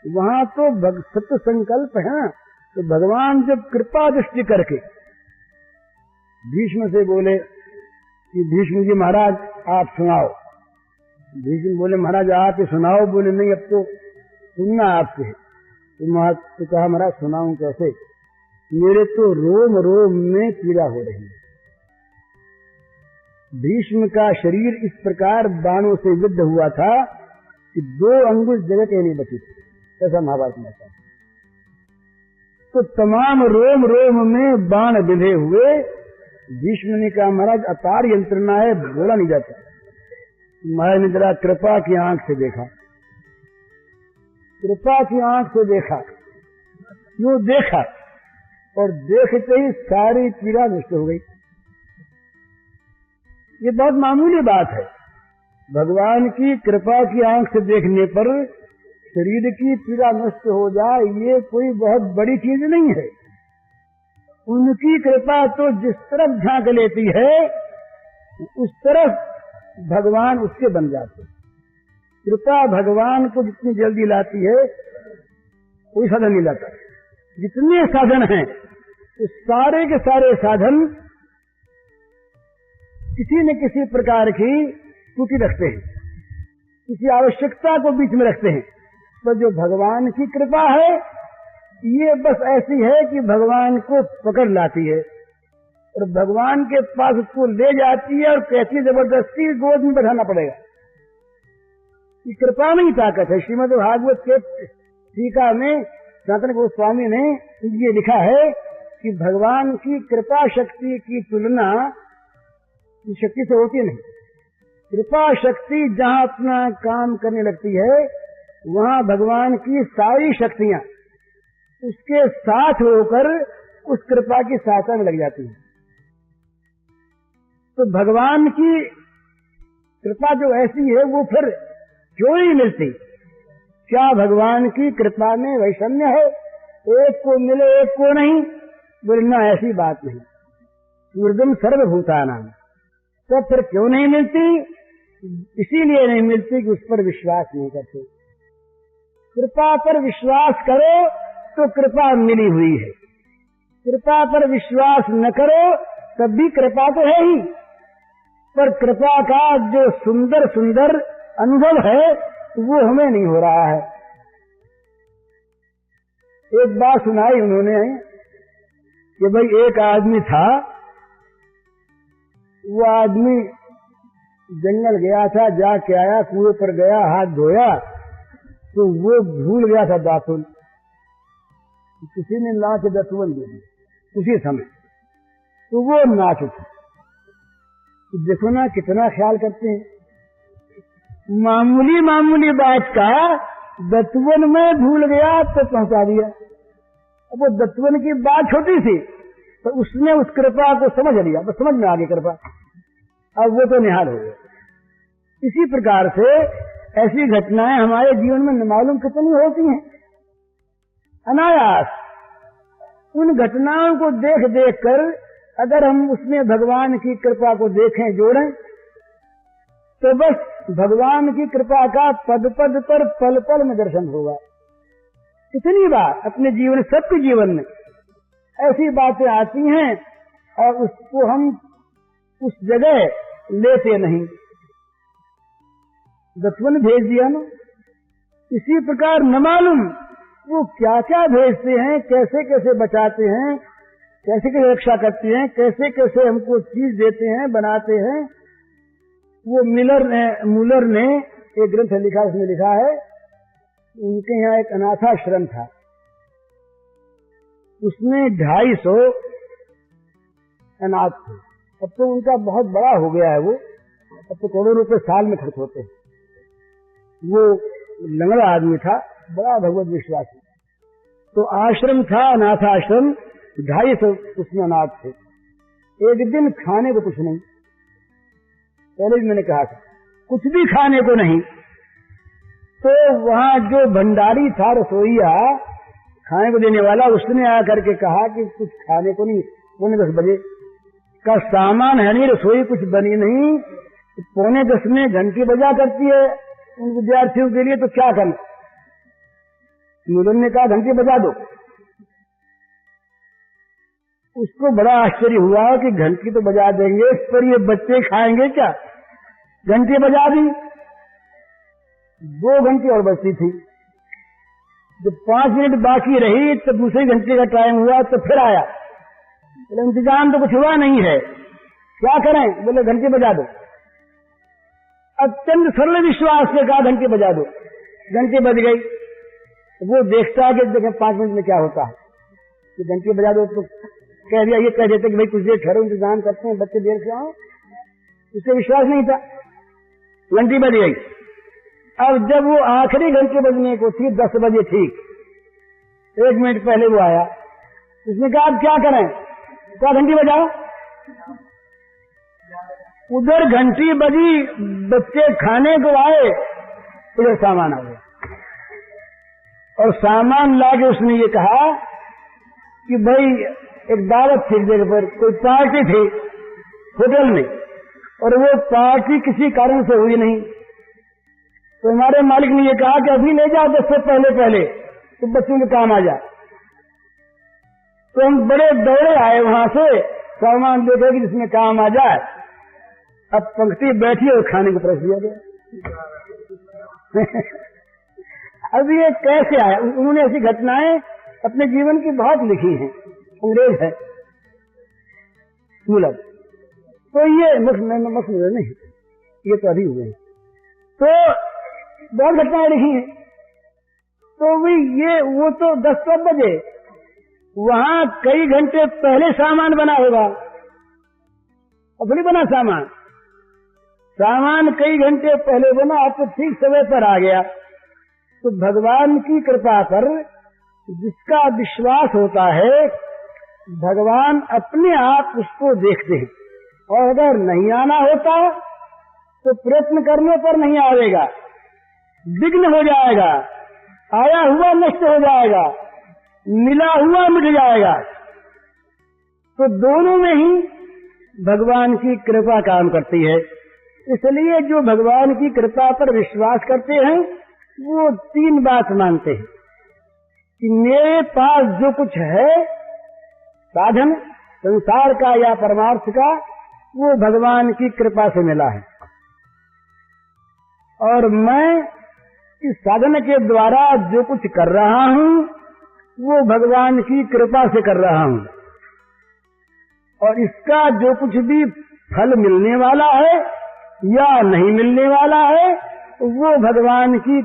वहां तो सत्य संकल्प है। तो भगवान जब कृपा दृष्टि करके भीष्म से बोले कि भीष्म जी महाराज आप सुनाओ। भीष्म बोले महाराज आप ही सुनाओ। बोले नहीं, अब तो सुनना आपसे। तो कहा महाराज सुनाऊं कैसे, मेरे तो रोम रोम में पीड़ा हो रही है। भीष्म का शरीर इस प्रकार बाणों से विद्ध हुआ था कि 2 अंगुल जगह के नहीं बची थी, ऐसा महाभारत में था। तो तमाम रोम रोम में बाण बिंधे हुए भीष्म ने कहा महाराज अपार यंत्रणा है, बोला नहीं जाता। महाराज ने जरा कृपा की आंख से देखा, कृपा की आंख से देखा, यूं देखा, और देखते ही सारी पीड़ा नष्ट हो गई। ये बहुत मामूली बात है। भगवान की कृपा की आंख से देखने पर शरीर की पीड़ा नष्ट हो जाए, ये कोई बहुत बड़ी चीज नहीं है। उनकी कृपा तो जिस तरफ झांक लेती है उस तरफ भगवान उसके बन जाते हैं। कृपा भगवान को जितनी जल्दी लाती है कोई साधन नहीं लाता। जितने साधन हैं तो सारे के सारे साधन किसी न किसी प्रकार की त्रुटि रखते हैं, किसी आवश्यकता को बीच में रखते हैं। तो जो भगवान की कृपा है ये बस ऐसी है कि भगवान को पकड़ लाती है और भगवान के पास उसको ले जाती है और कहती जबरदस्ती गोद में बैठाना पड़ेगा। ये कृपा में ही ताकत है। श्रीमद् भागवत के टीका में सनातन गोस्वामी ने ये लिखा है कि भगवान की कृपा शक्ति की तुलना शक्ति से होती नहीं। कृपा शक्ति जहां अपना काम करने लगती है वहां भगवान की सारी शक्तियां उसके साथ होकर उस कृपा की सहायता में लग जाती है। तो भगवान की कृपा जो ऐसी है वो फिर क्यों नहीं मिलती? क्या भगवान की कृपा में वैषम्य है, एक को मिले एक को नहीं? बोलना ऐसी बात नहीं। सूर्यम सर्वभूतानां, तो फिर क्यों नहीं मिलती? इसीलिए नहीं मिलती कि उस पर विश्वास नहीं करते। कृपा पर विश्वास करो तो कृपा मिली हुई है, कृपा पर विश्वास न करो तब भी कृपा तो है ही, पर कृपा का जो सुंदर सुंदर अनुभव है वो हमें नहीं हो रहा है। एक बात सुनाई उन्होंने कि भाई एक आदमी था, वो आदमी जंगल गया था, जाके आया, कुएं पर गया, हाथ धोया तो वो भूल गया था दातुन। किसी ने नाच दतवन दे दी उसी समय, तो वो नाच उठा। देखो ना कितना ख्याल करते हैं, मामूली मामूली बात का दतवन में भूल गया तो पहुंचा दिया। अब वो दतवन की बात छोटी थी तो उसने उस कृपा को समझ लिया, बस समझ में आ गई कृपा, अब वो तो निहाल हो गया। इसी प्रकार से ऐसी घटनाएं हमारे जीवन में न मालूम कितनी होती हैं। अनायास उन घटनाओं को देख देख कर अगर हम उसमें भगवान की कृपा को देखें, जोड़ें, तो बस भगवान की कृपा का पद पद पर पल पल में दर्शन होगा। कितनी बार अपने जीवन, सबके जीवन में ऐसी बातें आती हैं और उसको हम उस जगह लेते नहीं। बचपन भेज दिया ना, इसी प्रकार न मालूम वो क्या क्या भेजते हैं, कैसे कैसे बचाते हैं, कैसे कैसे रक्षा करते हैं, कैसे कैसे हमको चीज देते हैं, बनाते हैं। वो मूलर ने एक ग्रंथ लिखा, उसमें लिखा है उनके यहाँ एक अनाथाश्रम था, उसमें 250 अनाथ थे। अब तो उनका बहुत बड़ा हो गया है वो, अब तो करोड़ों रुपए साल में खर्च होते हैं। वो लंगड़ा आदमी था, बड़ा भगवत विश्वासी। तो आश्रम था, अनाथाश्रम, 250 उसमें अनाथ थे। एक दिन खाने को कुछ नहीं, पहले भी मैंने कहा था, कुछ भी खाने को नहीं। तो वहां जो भंडारी था, रसोईया, खाने को देने वाला, उसने आकर के कहा कि कुछ खाने को नहीं। 9:45 बजे का सामान है नहीं, रसोई कुछ बनी नहीं, 9:45 में घंटी बजा करती है उन विद्यार्थियों के लिए, तो क्या करना। मूलन ने कहा घंटी बजा दो। उसको बड़ा आश्चर्य हुआ कि घंटी तो बजा देंगे, इस पर ये बच्चे खाएंगे क्या। घंटी बजा दी, 2 घंटी और बचती थी। जब 5 मिनट बाकी रही तो दूसरी घंटे का टाइम हुआ, तो फिर आया। बोले इंतजाम तो कुछ हुआ नहीं है, क्या करें। बोले घंटी बजा दो। अत्यंत सरल विश्वास से कहा घंटी बजा दो। घंटी बज गई। वो देखता है कि देखें 5 मिनट में क्या होता है, कि घंटी बजा दो। तो कह दिया, ये कह देते कि भाई कुछ देर ठहरो, इंतजाम करते हैं, बच्चे देर से आओ। उससे विश्वास नहीं था। घंटी बज गई। अब जब वो आखिरी घंटे बजने को थी, 10 बजे ठीक, 1 मिनट पहले वो आया। उसने कहा अब क्या करें, क्या घंटी बजाओ। उधर घंटी बजी, बच्चे खाने को आए, उधर सामान आ गया। और सामान लाके उसने ये कहा कि भाई एक दावत थी जगह पर, कोई पार्टी थी होटल में, और वो पार्टी किसी कारण से हुई नहीं। तो हमारे मालिक ने ये कहा कि अभी ले जाओ 10 से पहले तो बच्चों के काम आ जाए। तो हम बड़े दौड़े आए वहां से, सामान देखे कि जिसमें काम आ जाए। अब पंक्ति बैठी और खाने को परोस दिया गया। अब ये कैसे आया। उन्होंने ऐसी घटनाएं अपने जीवन की बहुत लिखी हैं। अंग्रेज है मूलक, तो ये मसले नहीं, ये तो अभी हुए हैं। तो बहुत घटनाएं लिखी हैं। तो भी ये वो तो 10 बजे, वहां कई घंटे पहले सामान बना होगा, अब नहीं बना सामान कई घंटे पहले बना, अब तो ठीक समय पर आ गया। तो भगवान की कृपा पर जिसका विश्वास होता है, भगवान अपने आप उसको देखते हैं। और अगर नहीं आना होता तो प्रयत्न करने पर नहीं आएगा, विघ्न हो जाएगा, आया हुआ नष्ट हो जाएगा, मिला हुआ मिट जाएगा। तो दोनों में ही भगवान की कृपा काम करती है। इसलिए जो भगवान की कृपा पर विश्वास करते हैं, वो 3 बात मानते हैं कि मेरे पास जो कुछ है साधन, संसार का या परमार्थ का, वो भगवान की कृपा से मिला है। और मैं इस साधन के द्वारा जो कुछ कर रहा हूं, वो भगवान की कृपा से कर रहा हूं। और इसका जो कुछ भी फल मिलने वाला है या नहीं मिलने वाला है, वो भगवान की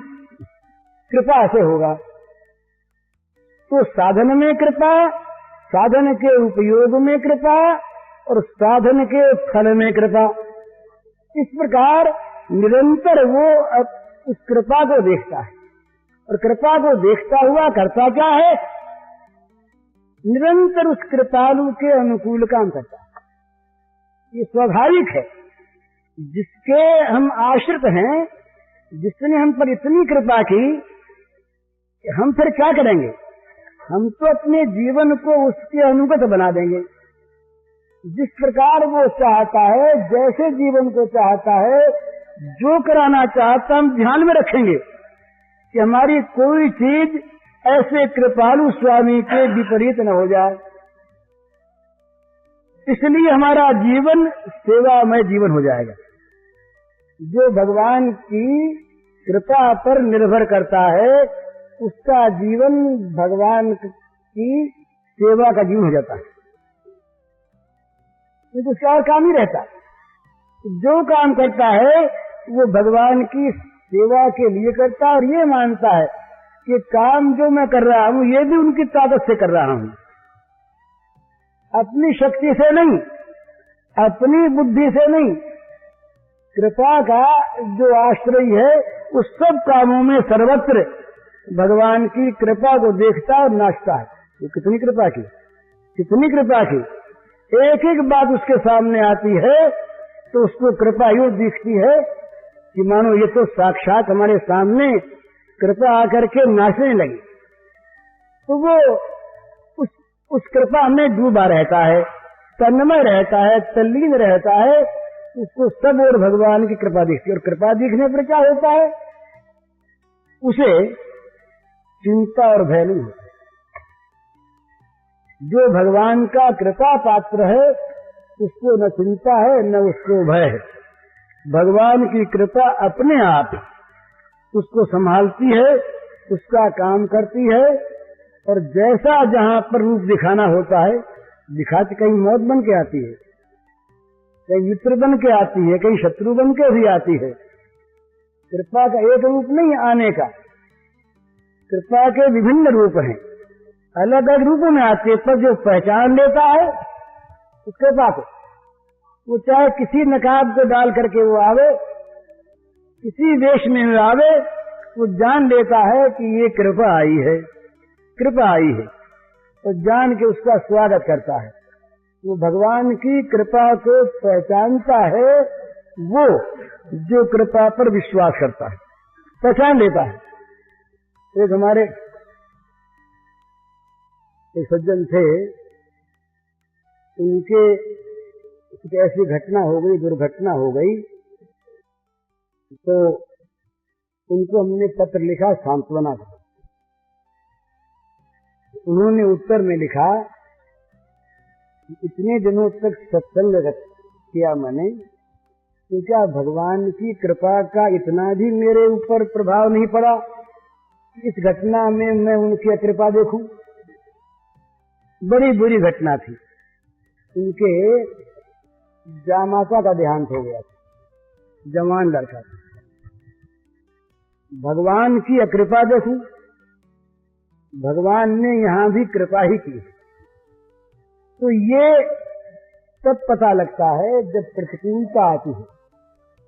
कृपा से होगा। तो साधन में कृपा, साधन के उपयोग में कृपा और साधन के फल में कृपा। इस प्रकार निरंतर वो उस कृपा को देखता है। और कृपा को देखता हुआ करता क्या है, निरंतर उस कृपालु के अनुकूल काम करता है। ये स्वाभाविक है। जिसके हम आश्रित हैं, जिसने हम पर इतनी कृपा की, हम फिर क्या करेंगे? हम तो अपने जीवन को उसके अनुगत बना देंगे। जिस प्रकार वो चाहता है, जैसे जीवन को चाहता है, जो कराना चाहता, हम ध्यान में रखेंगे कि हमारी कोई चीज ऐसे कृपालु स्वामी के विपरीत न हो जाए। इसलिए हमारा जीवन सेवामय जीवन हो जाएगा। जो भगवान की कृपा पर निर्भर करता है, उसका जीवन भगवान की सेवा का जीवन हो जाता है। तो उसका और काम ही रहता। जो काम करता है वो भगवान की सेवा के लिए करता है, और ये मानता है कि काम जो मैं कर रहा हूं ये भी उनकी ताकत से कर रहा हूं, अपनी शक्ति से नहीं, अपनी बुद्धि से नहीं। कृपा का जो आश्रय है उस सब कामों में सर्वत्र भगवान की कृपा को देखता और नाचता है। वो कितनी कृपा की, कितनी कृपा की। एक एक बात उसके सामने आती है तो उसको कृपा यूं दिखती है कि मानो ये तो साक्षात हमारे सामने कृपा आकर के नाचने लगी। तो वो उस कृपा में डूबा रहता है, तन्मय रहता है, तल्लीन रहता है। उसको सब और भगवान की कृपा दिखती है। और कृपा दिखने पर क्या होता है? उसे चिंता और भय नहीं होता। जो भगवान का कृपा पात्र है उसको न चिंता है न उसको भय है। भगवान की कृपा अपने आप उसको संभालती है, उसका काम करती है, और जैसा जहां पर रूप दिखाना होता है दिखाती। कहीं मौत बन के आती है, कहीं मित्र बन के आती है, कहीं शत्रु बन के भी आती है। कृपा का एक रूप नहीं आने का, कृपा के विभिन्न रूप हैं, अलग अलग रूपों में आती है। पर जो पहचान लेता है उस कृपा को, वो चाहे किसी नकाब को डाल करके वो आवे, किसी वेश में आवे, वो जान लेता है कि ये कृपा आई है, कृपा आई है, तो जान के उसका स्वागत करता है। वो भगवान की कृपा को पहचानता है, वो जो कृपा पर विश्वास करता है, पहचान लेता है। एक हमारे एक सज्जन थे, उनके एक ऐसी घटना हो गई, दुर्घटना हो गई, तो उनको हमने पत्र लिखा सांत्वना का। उन्होंने उत्तर में लिखा, इतने दिनों तक सत्संग किया मैंने, तो क्या भगवान की कृपा का इतना भी मेरे ऊपर प्रभाव नहीं पड़ा? इस घटना में मैं उनकी कृपा देखूं। बड़ी बुरी घटना थी। उनके जामाता का देहांत हो गया था, जवान लड़का था। भगवान की अकृपा देखूं, भगवान ने यहां भी कृपा ही की। तो ये तब पता लगता है जब प्रतिकूलता आती है।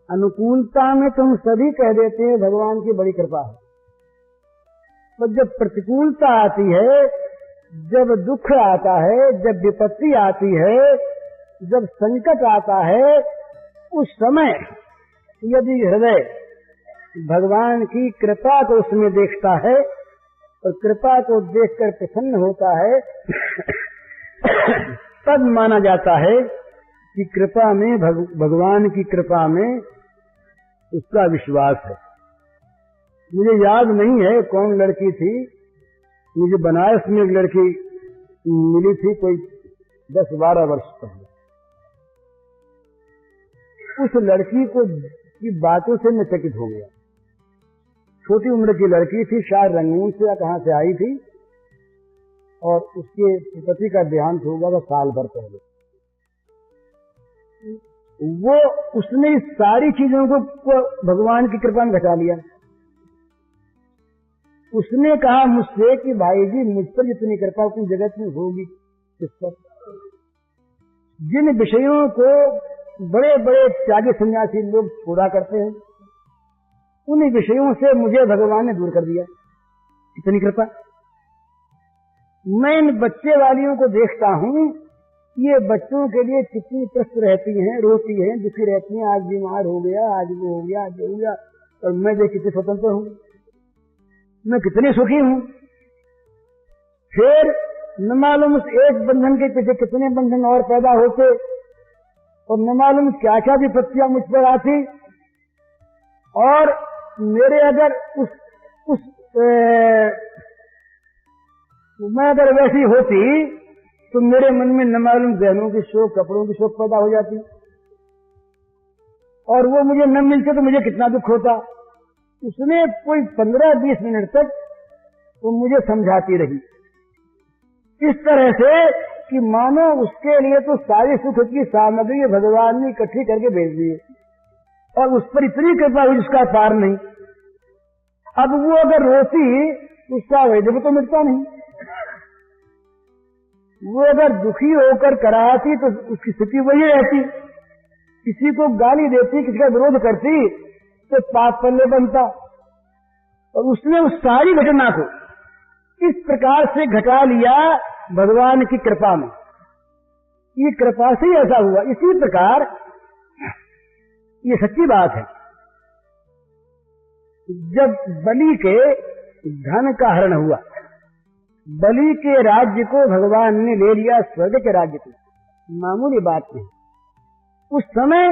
अनुकूलता में तुम सभी कह देते हैं भगवान की बड़ी कृपा है, पर जब प्रतिकूलता आती है, जब दुख आता है, जब विपत्ति आती है, जब संकट आता है, उस समय यदि हृदय भगवान की कृपा को उसमें देखता है और कृपा को देखकर प्रसन्न होता है, तब माना जाता है कि कृपा में भगवान की कृपा में उसका विश्वास है। मुझे याद नहीं है कौन लड़की थी, मुझे बनारस में एक लड़की मिली थी कोई 10-12 वर्ष पहले। उस लड़की को की बातों से मैं चकित हो गया। छोटी उम्र की लड़की थी, शायद रंगून से या कहां से आई थी, और उसके पति का देहांत हो गया था साल भर पहले। वो उसने इस सारी चीजों को भगवान की कृपा में घटा लिया। उसने कहा मुझसे कि भाई जी, मुझ पर जितनी कृपा कोई जगत में होगी इस पर। जिन विषयों को बड़े बड़े त्यागी सन्यासी लोग छोड़ा करते हैं, उन विषयों से मुझे भगवान ने दूर कर दिया। इतनी कृपा। मैं इन बच्चे वालियों को देखता हूं ये बच्चों के लिए कितनी त्रस्त रहती हैं, रोती हैं, दुखी रहती हैं, आज बीमार हो गया, आज वो हो गया, आज हो गया, और मैं देख कितने स्वतंत्र हूँ, मैं कितनी सुखी हूँ। फिर न मालूम उस एक बंधन के पीछे कितने बंधन और पैदा होते, और न मालूम क्या क्या विपत्तियां मुझ पर आती। और मेरे अगर मैं अगर वैसी होती तो मेरे मन में न मालूम गहनों की शौक, कपड़ों की शौक पैदा हो जाती, और वो मुझे न मिलते तो मुझे कितना दुख होता। उसने कोई 15-20 मिनट तक वो मुझे समझाती रही, इस तरह से कि मानो उसके लिए तो सारी सुख की सामग्री भगवान ने इकट्ठी करके भेज दी है, और उस पर इतनी कृपा हुई जिसका पार नहीं। अब वो अगर रोती उसका वैद्य तो मिटता नहीं, वो अगर दुखी होकर कराती तो उसकी स्थिति वही रहती, किसी को गाली देती, किसी का विरोध करती तो पाप पल्ले बनता। और उसने उस सारी घटना को इस प्रकार से घटा लिया भगवान की कृपा में, ये कृपा से ही ऐसा हुआ। इसी प्रकार ये सच्ची बात है, जब बलि के धन का हरण हुआ, बलि के राज्य को भगवान ने ले लिया, स्वर्ग के राज्य को, मामूली बात नहीं। उस समय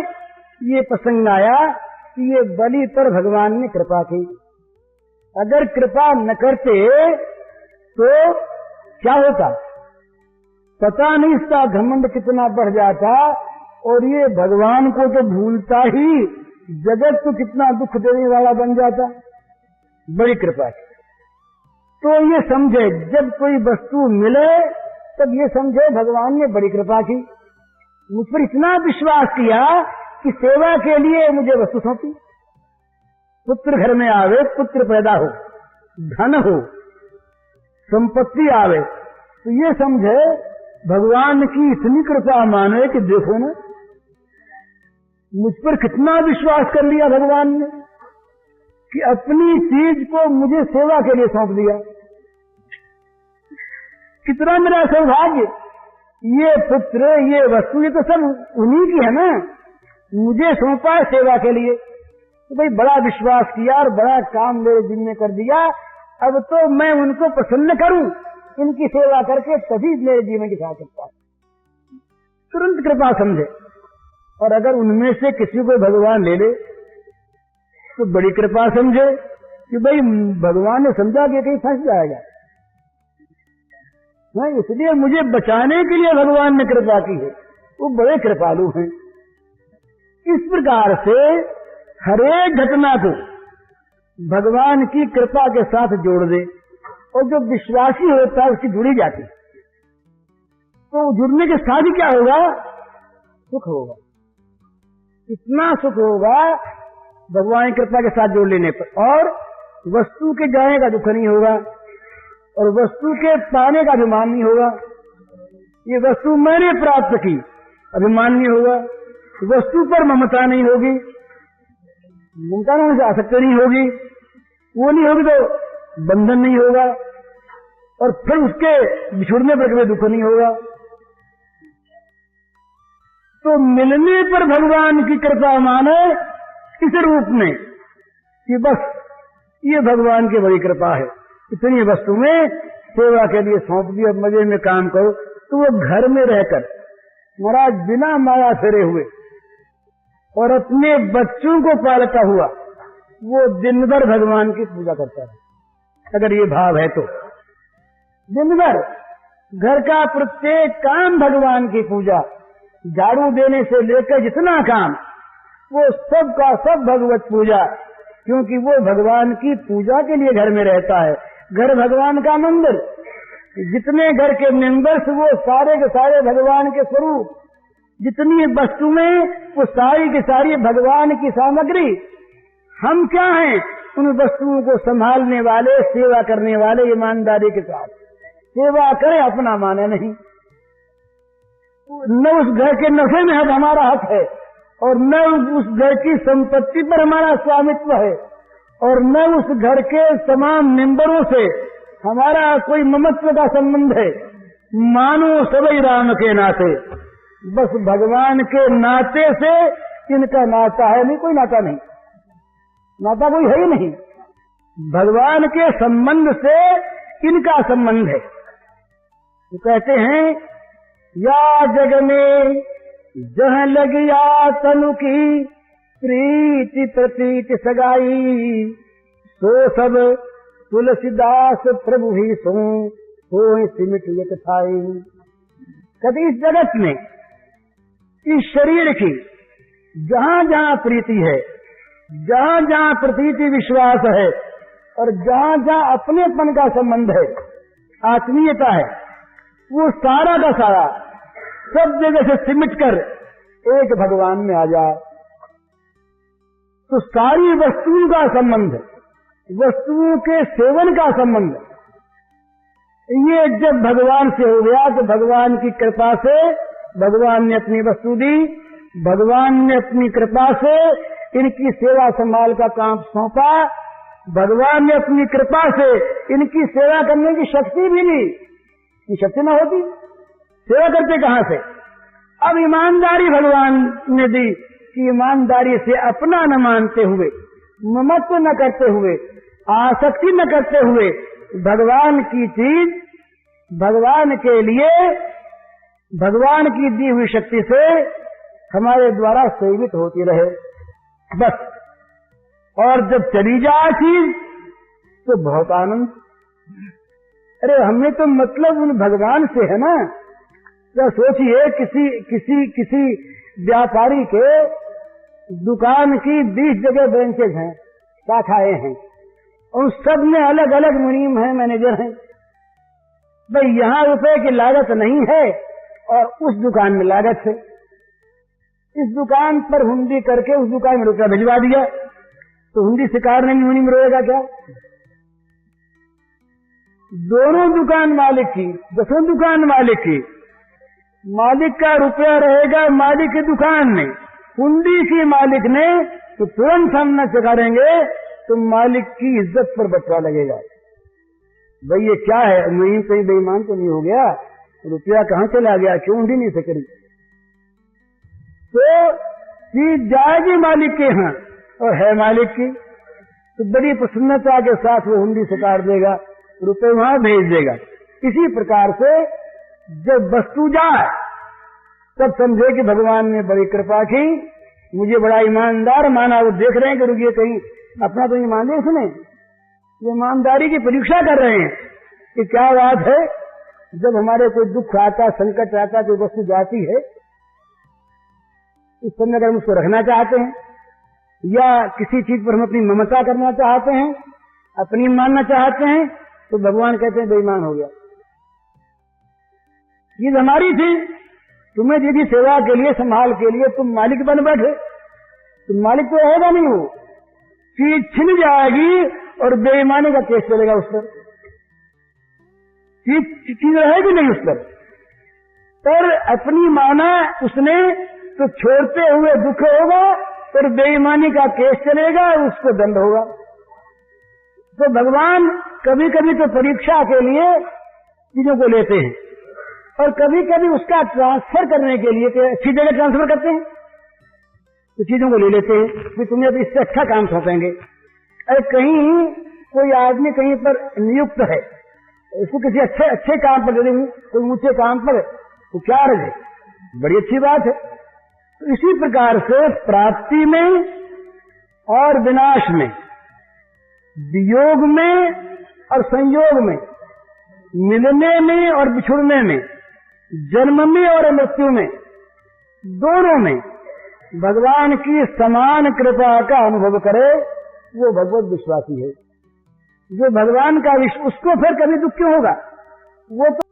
ये प्रसंग आया कि ये बलि पर भगवान ने कृपा की, अगर कृपा न करते तो क्या होता पता नहीं, इसका घमंड कितना बढ़ जाता, और ये भगवान को तो भूलता ही जगत को कितना दुख देने वाला बन जाता। बड़ी कृपा की। तो ये समझे, जब कोई वस्तु मिले तब ये समझे भगवान ने बड़ी कृपा की, मुझ पर इतना विश्वास किया कि सेवा के लिए मुझे वस्तु सौंपी। पुत्र घर में आवे, पुत्र पैदा हो, धन हो, संपत्ति आवे, तो ये समझे भगवान की इतनी कृपा माने कि देखो ना, मुझ पर कितना विश्वास कर लिया भगवान ने कि अपनी चीज को मुझे सेवा के लिए सौंप दिया। कितना मेरा सौभाग्य, ये पुत्र, ये वस्तु, ये तो सब उन्हीं की है ना, मुझे सौंपा है सेवा के लिए। तो भाई बड़ा विश्वास किया और बड़ा काम मेरे जिम्मे कर दिया, अब तो मैं उनको प्रसन्न करूं, इनकी सेवा करके तभी मेरे जीवन की सार्थकता। तुरंत कृपा समझे। और अगर उनमें से किसी को भगवान ले ले तो बड़ी कृपा समझे कि भाई भगवान ने समझा कि कहीं फंस जाएगा, इसलिए मुझे बचाने के लिए भगवान ने कृपा की है, वो बड़े कृपालु हैं। इस प्रकार से हरेक घटना को भगवान की कृपा के साथ जोड़ दे, और जो विश्वासी होता है उसकी जुड़ी जाती, तो जुड़ने के साथ ही क्या होगा, सुख होगा। इतना सुख होगा भगवान की कृपा के साथ जोड़ लेने पर, और वस्तु के जाने का दुख नहीं होगा, और वस्तु के पाने का अभिमान नहीं होगा। ये वस्तु मैंने प्राप्त की, अभिमान नहीं होगा। वस्तु पर ममता नहीं होगी, ममता नहीं से आसक्ति नहीं होगी, वो नहीं होगी तो बंधन नहीं होगा, और फिर उसके बिछुड़ने पर कभी दुख नहीं होगा। तो मिलने पर भगवान की कृपा माने इस रूप में कि बस ये भगवान की बड़ी कृपा है, इतनी वस्तु में सेवा के लिए सौंप दी, अब मजे में काम करो। तो वो घर में रहकर महाराज बिना माया फेरे हुए और अपने बच्चों को पालता हुआ वो दिन भर भगवान की पूजा करता है। अगर ये भाव है तो दिन भर घर का प्रत्येक काम भगवान की पूजा, झाड़ू देने से लेकर जितना काम, वो सब का सब भगवत पूजा, क्योंकि वो भगवान की पूजा के लिए घर में रहता है। घर भगवान का मंदिर, जितने घर के मेंबर्स वो सारे के सारे भगवान के स्वरूप, जितनी वस्तुएं वो सारी की सारी भगवान की सामग्री। हम क्या हैं, उन वस्तुओं को संभालने वाले, सेवा करने वाले, ईमानदारी के साथ सेवा करें, अपना माने नहीं। न उस घर के नफे में हमारा हक है, और न उस घर की संपत्ति पर हमारा स्वामित्व है, और न उस घर के तमाम मेंबरों से हमारा कोई ममत्व का संबंध है। मानो सबई राम के नाते। बस भगवान के नाते से इनका नाता है, नहीं कोई नाता नहीं, नाता कोई है ही नहीं। भगवान के संबंध से इनका संबंध है। तो कहते हैं या जग में जहाँ लगिया तनु की प्रीति प्रतीति सगाई, सो सब तुलसीदास प्रभु ही सो सिमट एक थाई। कभी इस जगत में इस शरीर की जहाँ जहाँ प्रीति है, जहाँ जहाँ प्रतीति विश्वास है और जहाँ जहाँ अपनेपन का संबंध है, आत्मीयता है, वो सारा का सारा सब जगह से सिमट कर एक भगवान में आ जाए। तो सारी वस्तुओं का संबंध, वस्तुओं के सेवन का संबंध, ये जब भगवान से हो गया तो भगवान की कृपा से भगवान ने अपनी वस्तु दी, भगवान ने अपनी कृपा से इनकी सेवा संभाल का काम सौंपा, भगवान ने अपनी कृपा से इनकी सेवा करने की शक्ति भी दी। ये शक्ति न होती सेवा करते कहां से? अब ईमानदारी भगवान ने दी कि ईमानदारी से अपना न मानते हुए, ममत्व न करते हुए, आसक्ति न करते हुए, भगवान की चीज भगवान के लिए भगवान की दी हुई शक्ति से हमारे द्वारा सेवित होती रहे बस। और जब चली जाए चीज तो बहुत आनंद। अरे हमें तो मतलब उन भगवान से है ना। तो सोचिए किसी व्यापारी के दुकान की 20 जगह ब्रांचेज हैं, शाखाएं हैं, और सब में अलग अलग मुनीम हैं, मैनेजर हैं। भाई यहाँ रुपए की लागत नहीं है और उस दुकान में लागत है। इस दुकान पर हुंडी करके उस दुकान में रुपया भिजवा दिया तो हुंडी शिकार नहीं, मुनीम रोएगा क्या? दोनों दुकान मालिक की, दसों दुकान मालिक की, मालिक का रुपया रहेगा मालिक की दुकान में, हुंडी की मालिक ने तो तुरंत हम न चकारेंगे तो मालिक की इज्जत पर बटवा लगेगा। भाई ये क्या है, मुनीम कहीं बेईमान तो नहीं हो गया? रुपया कहाँ चला गया, क्यों हुंडी नहीं सकरी? तो चीज जाएगी मालिक के यहाँ और है मालिक की, तो बड़ी प्रसन्नता के साथ वो हुंडी सकार देगा, रुपए वहां भेज देगा। इसी प्रकार से जब वस्तु जाए तब समझे कि भगवान ने बड़ी कृपा की, मुझे बड़ा ईमानदार माना। वो देख रहे हैं कि रुकिए कहीं अपना तो ईमान है, इसने ये ईमानदारी की परीक्षा कर रहे हैं कि क्या बात है। जब हमारे कोई दुख आता, संकट आता, कोई वस्तु जाती है, इस समय अगर हम उसको रखना चाहते हैं या किसी चीज पर हम अपनी ममता करना चाहते हैं, अपनी मानना चाहते हैं, तो भगवान कहते हैं बेईमान हो गया। चीज हमारी थी, तुम्हें दी थी सेवा के लिए, संभाल के लिए, तुम मालिक बन बैठे, तुम मालिक तो रहेगा नहीं। वो चीज छिन जाएगी और बेईमानी का केस चलेगा उस पर। चीज रहेगी नहीं उस पर अपनी माना उसने तो छोड़ते हुए दुख होगा और बेईमानी का केस चलेगा, उसको दंड होगा। तो भगवान कभी कभी तो परीक्षा के लिए चीजों को लेते हैं और कभी कभी उसका ट्रांसफर करने के लिए अच्छी जगह ट्रांसफर करते हैं, तो चीजों को ले लेते हैं कि तुम्हें अब इससे अच्छा काम सौंपेंगे। अरे कहीं कोई आदमी कहीं पर नियुक्त है, इसको किसी अच्छे काम पर दे देंगे, कोई ऊंचे काम पर, तो क्या अर्थ है, बड़ी अच्छी बात है। तो इसी प्रकार से प्राप्ति में और विनाश में, वियोग में और संयोग में, मिलने में और बिछुड़ने में, जन्म में और मृत्यु में, दोनों में भगवान की समान कृपा का अनुभव करे वो भगवत विश्वासी है। जो भगवान का उसको फिर कभी दुख क्यों होगा? वो तो